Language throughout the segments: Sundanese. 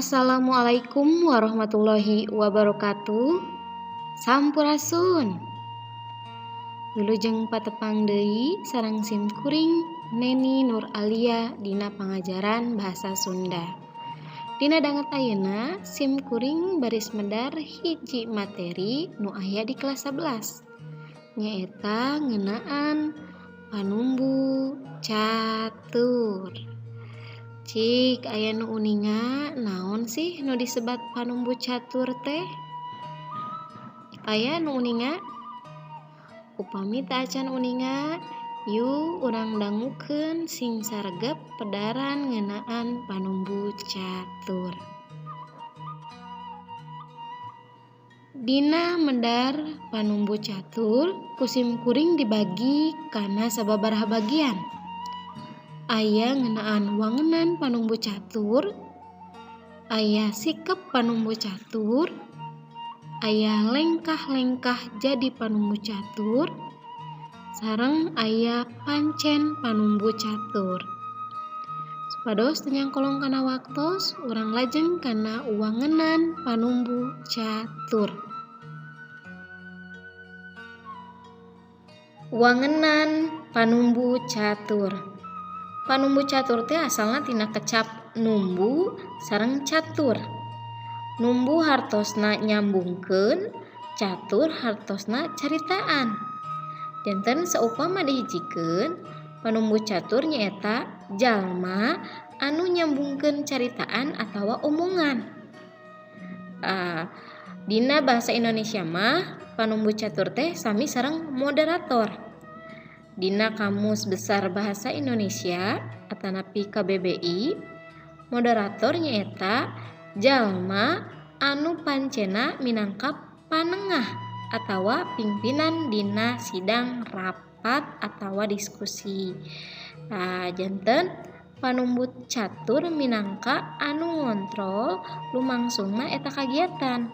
Assalamualaikum warahmatullahi wabarakatuh. Sampurasun. Wilujeng patepang deui sareng simkuring Neni Nur Alia dina pangajaran bahasa Sunda. Dina danget ayeuna simkuring baris medar hiji materi nu aya di kelas 11. Nyaeta ngeunaan panumbu catur. Cik aya nu uninga naon sih nu disebat panumbu catur teh? Aya nu uninga? Upami teu acan uninga, yu urang dangukeun sing saregep pedaran ngeunaan panumbu catur. Dina medar panumbu catur, kusim kuring dibagi kana sababaraha bagian. Aya ngeunaan wangunan panumbu catur, aya sikep panumbu catur, aya lengkah-lengkah jadi panumbu catur, sareng aya pancen panumbu catur. Supados teu nyangkolong kana waktos, urang lajeng kana wangunan panumbu catur. Wangunan panumbu catur. Panumbu catur teh asalna tina kecap numbu sareng catur. Numbu hartosna nyambungkeun, catur hartosna caritaan. Janten saupama dihijikeun, panumbu catur nyaeta jalma anu nyambungkeun caritaan atawa omongan. Dina bahasa Indonesia mah panumbu catur teh sami sareng moderator. Dina Kamus Besar Bahasa Indonesia atanapi KBBI, moderator nyaeta jalma anu pancena minangka panengah atawa pimpinan dina sidang rapat atawa diskusi. Janten panumbu catur minangka anu ngontrol lumangsungna eta kagiatan.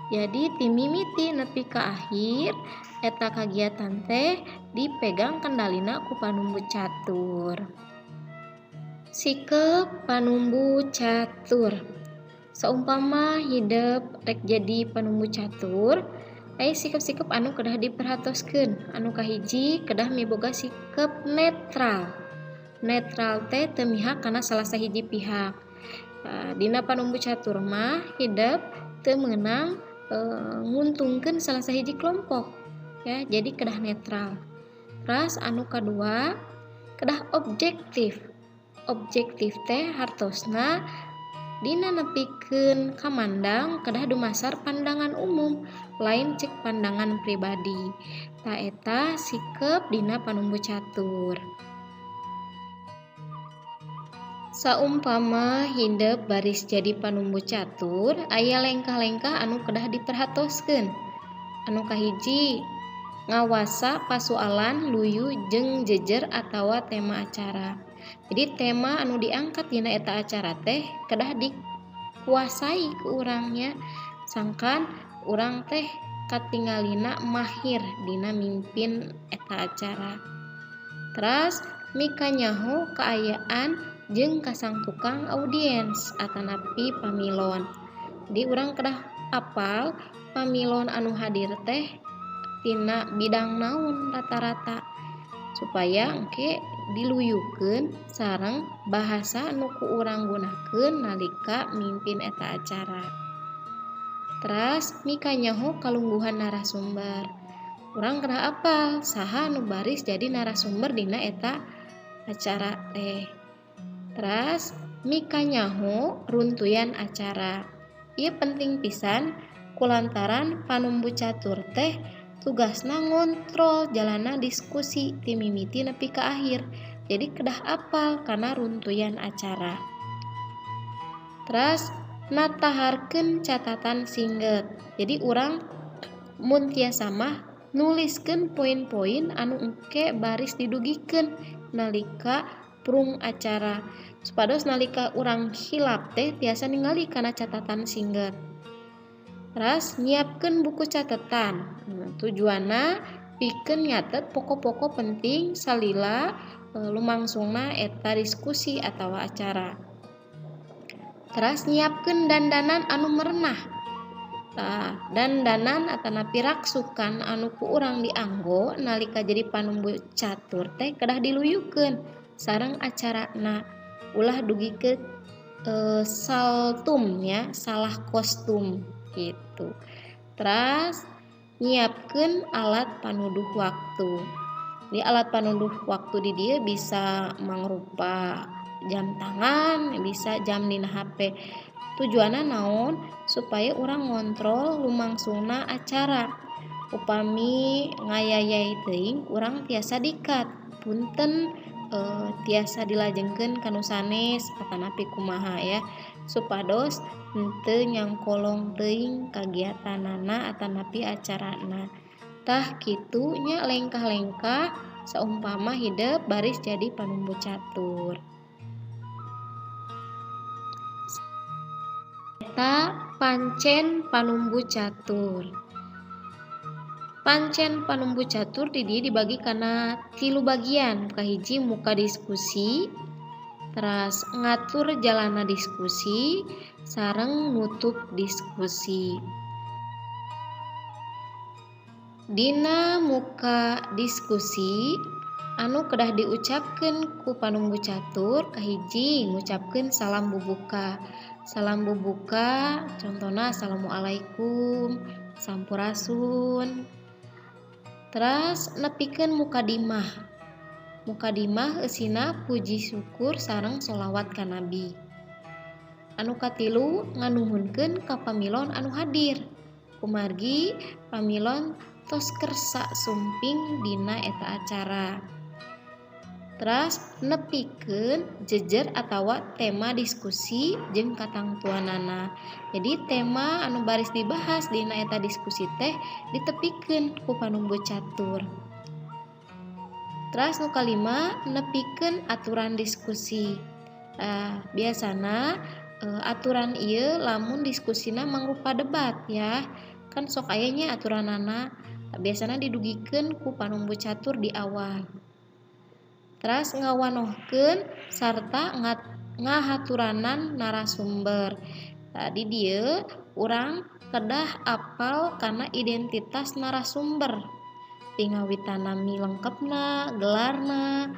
Jadi timimiti nepi ka akhir eta kagiatan teh dipegang kendalina ku panumbu catur. Sikep panumbu catur. Saumpama hideep rek jadi panumbu catur, aya sikep-sikep anu kedah diperhatoskeun. Anu kahiji kedah miboga sikep netral. Netral teh teu mihak kana salah sahiji pihak. Dina panumbu catur mah hideep teu meunang nguntungkeun salah sahiji kelompok. Ya, jadi kedah netral. Terus anu kadua kedah objektif. Objektif teh hartosna dina nepikeun kamandang kedah dumasar pandangan umum lain cek pandangan pribadi. Ta eta sikep dina panumbu catur. Saumpama hideep baris jadi panumbu catur, aya lengkah-lengkah anu kedah diperhatoskeun. Anu kahiji ngawasa pasoalan luyu jeung jejer atawa tema acara. Jadi tema anu diangkat dina eta acara teh kedah dikuasai ku urangnya, sangkan urang teh katingalina mahir dina mimpin eta acara. Terus mika nyaho kaayaan jeung kasang tukang audiens atanapi pamilon. Jadi urang kedah apal pamilon anu hadir teh tina bidang naon rata-rata supaya engke diluyukeun sareng bahasa anu ku urang gunakeun nalika mimpin eta acara. Terus mika nyaho kalungguhan narasumber. Urang kedah apal saha anu baris jadi narasumber dina eta acara teh. Terus mika nyaho runtuyan acara. Ieu penting pisan kulantaran panumbu catur teh tugasna ngontrol jalana diskusi ti mimiti nepi ka akhir. Jadi kedah apal kana runtuyan acara. Terus nataharkeun catatan singget. Jadi urang mun tiasa mah nuliskeun poin-poin anu engke baris didugikeun nalika prung acara. Supados nalika urang hilap teh tiasa ningali kana catatan singget. Terus nyiapkeun buku catatan. Tujuanna pikeun nyatet pokok-pokok penting salila lumangsungna eta diskusi atawa acara. Teras nyiapkeun dandanan anu merenah. Dandanan atanapi raksukan anu ku urang dianggo nalika jadi panumbu catur teh kedah diluyukeun sareng acarana ulah dugi ke saltumnya salah kostum gitu. Teras nyiapkeun alat panuduh waktu. Di alat panuduh waktu di dia bisa mangrupa jam tangan, bisa jam dina HP. Tujuanna naon? Supaya urang ngontrol lumangsungna acara. Upami ngayayai teuing urang tiasa dikat. Punten tiasa dilajengkeun kanu sanes atanapi kumaha ya, supados henteu nyangkolong teuing kagiatanana atanapi acarana. Tah kitu nya lengkah-lengkah saumpama hideuk baris jadi panumbu catur. Eta pancen panumbu catur. Pancen panumbu catur di dieu dibagi kana 3 bagian. Kahiji muka diskusi, teras ngatur jalana diskusi, sareng nutup diskusi. Dina muka diskusi anu kedah diucapkeun ku panumbu catur kahiji ngucapkeun salam bubuka. Salam bubuka contohna assalamualaikum, sampurasun. Teras nepikeun mukadimah. Mukadimah eusina puji syukur sareng sholawat ka Nabi. Anu katilu nganuhunkeun ka pamilon anu hadir. Kumargi pamilon tos kersa sumping dina eta acara. Teras nepikeun jejer atawa tema diskusi jeung katangtuanana. Jadi tema anu baris dibahas dina eta diskusi teh ditepikeun ku panumbu catur. Teras nu kalima nepikeun aturan diskusi. Biasana aturan ieu lamun diskusina mangrupa debat ya. Kan sok aya nya aturanana. Biasana didugikeun ku panumbu catur di awal. Teras ngawanohkeun sarta ngahaturanan narasumber. Di dieu urang kedah apal kana identitas narasumber. Pingawitanna lengkepna, gelarna,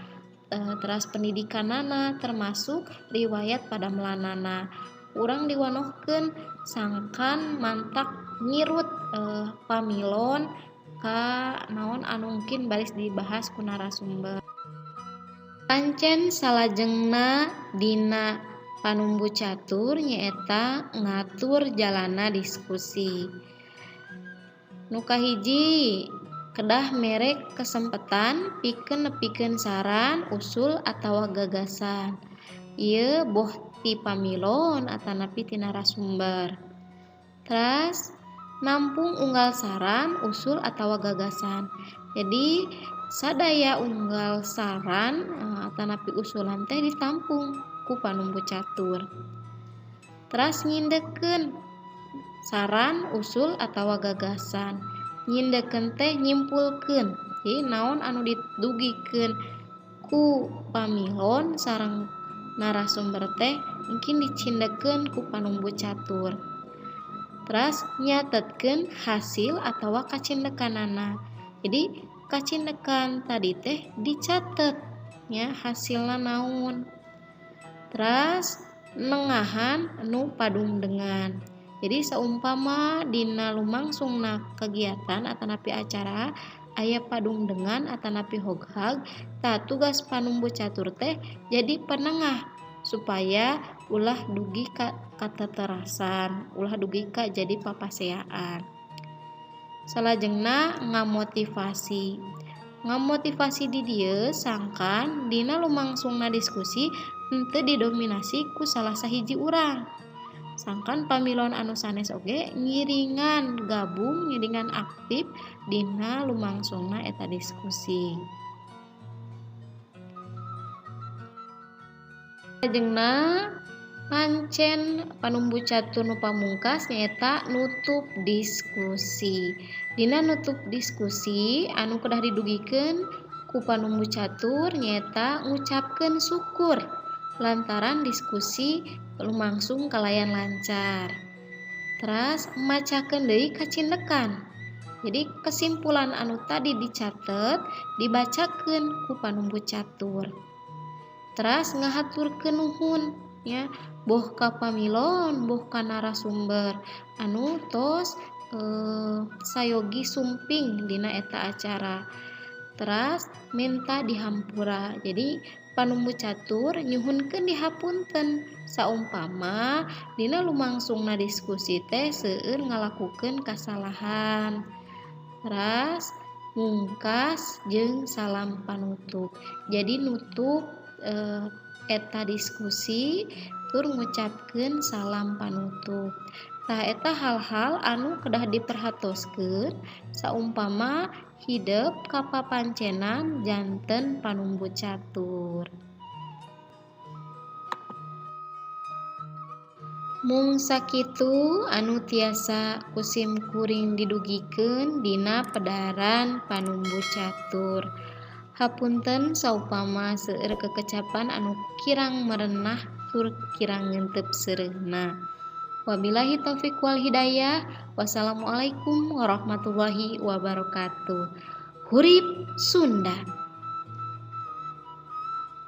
teras pendidikanana termasuk riwayat padamelanana. Urang diwanohkeun sangkan mantak nyirut pamilon ka naon anu mungkin baris dibahas ku narasumber. Pancen salajengna dina panumbu catur nyaeta ngatur jalana diskusi. Nu kahiji kedah merek kesempatan pikeun nepikeun saran, usul atawa gagasan. Ieu boh ti pamilon atanapi ti narasumber. Teras nampung unggal saran, usul atawa gagasan. Jadi sadaya unggal saran atanapi usulan teh ditampung ku panumbu catur. Teras nyindekeun saran, usul atawa gagasan. Nyindekeun teh nyimpulkeun. Jadi naon anu didugikeun ku pamilon sareng narasumber teh mungkin dicindekeun ku panumbu catur. Teras nyatetkeun hasil atawa kacindekanana. Jadi kacindekan tadi teh dicatet nya hasilna naon. Teras nengahan nu padung dengan. Jadi saumpama dina lumangsungna kegiatan atanapi acara aya padung dengan atanapi hoghag, tugas panumbu catur teh jadi penengah supaya ulah dugi ka kateterasan, ulah dugi ka jadi papaseaan. Salajengna ngamotivasi. Ngamotivasi di dieu sangkan dina lumangsungna diskusi henteu didominasi ku salah sahiji urang. Sangkan pamilon anu sanes oge ngiringan gabung, ngiringan aktif dina lumangsungna eta diskusi. Salajengna pancen panumbu catur nu pamungkas nyaeta nutup diskusi. Dina nutup diskusi anu kedah didugikeun ku panumbu catur nyaeta ngucapkeun syukur. lantaran diskusi lumangsung kalayan lancar. Teras macakeun deui kacindekan. Jadi kesimpulan anu tadi dicatet dibacakeun ku panumbu catur. Teras ngahaturkeun nuhun ya, boh ka pamilon, boh ka narasumber anu tos sayogi sumping dina eta acara. Teras minta dihampura. Jadi panumbu catur nyuhunkeun dihapunten saumpama dina lumangsungna diskusi teh seueur ngalakukeun kasalahan. Teras mungkas jeung salam panutup. Jadi nutup eta diskusi tur ngucapkeun salam panutup. Tah eta hal-hal anu kedah diperhatoskeun saumpama hideup kapapancenan janten panumbu catur. Mung sakitu anu tiasa kusim kuring didugikeun dina pedaran panumbu catur. Hapunten saupama seueur kekecapan anu kirang merenah tur kirang ngeunteup seureuna. Wabillahi taufiq wal hidayah. Wassalamualaikum warahmatullahi wabarakatuh. Hurip Sunda.